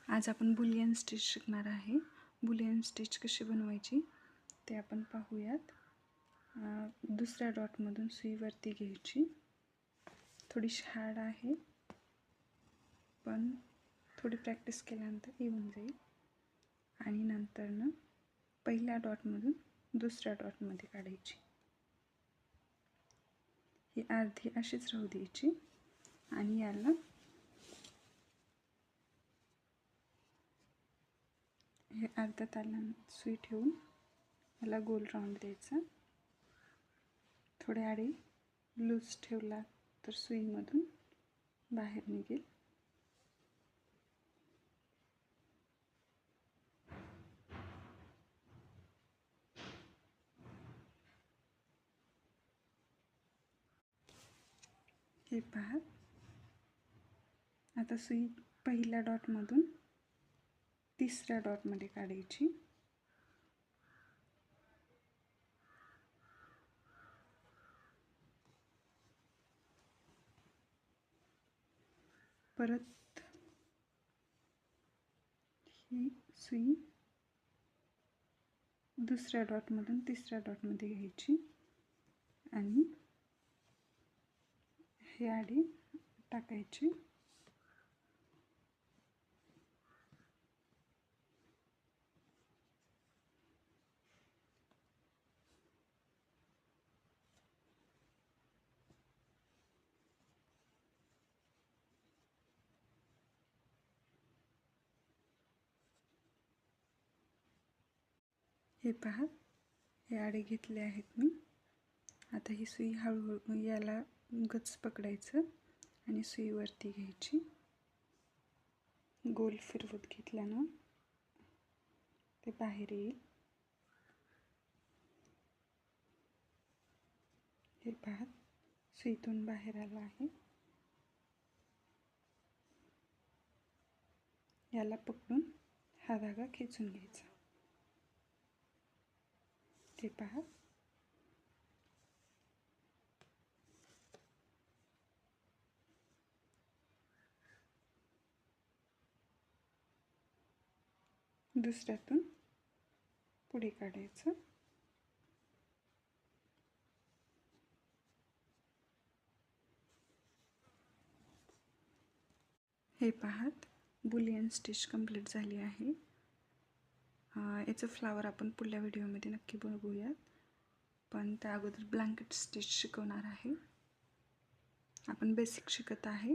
आज आपण Boolean stitch शिकणार आहे. बुलियन स्टिच कशी बनवायची ते आपण पाहूयात. दुसऱ्या डॉटमधून सुईवरती घ्यायची. थोडीशी हार्ड आहे पण थोडी प्रॅक्टिस केल्यानंतर येऊन जाईल. आणि नंतर पहिल्या डॉटमधून दुसऱ्या डॉटमध्ये काढायची. ही अर्धी अशीच राहू द्यायची आणि याला हे अर्धा तालाने सुई ठेवून याला गोल राऊंड द्यायचा. थोडे आडे लूज ठेवला तर सुईमधून बाहेर निघेल. हे पहा. आता सुई पहिल्या डॉटमधून तिसऱ्या डॉटमध्ये काढायची. परत ही सुई दुसऱ्या डॉटमधून तिसऱ्या डॉटमध्ये घ्यायची आणि हे आडे टाकायचे. हे पहा, हे आडे घेतले आहेत मी. आता ही सुई हळूहळू याला गच पकडायचं आणि सुईवरती घ्यायची. गोल फिरवत घेतल्यानं ते बाहेर येईल. हे पहा, सुईतून बाहेर आला आहे. याला पकडून हा धागा खेचून घ्यायचा. हे पहा, दुसऱ्यातून पुढे काढायचं. हे पाहात, बुलियन स्टिच कंप्लीट झाली आहे. याचं फ्लावर आपण पुढल्या व्हिडिओमध्ये नक्की बघूयात. पण त्या अगोदर ब्लँकेट स्टिच शिकवणार आहे. आपण बेसिक शिकत आहे.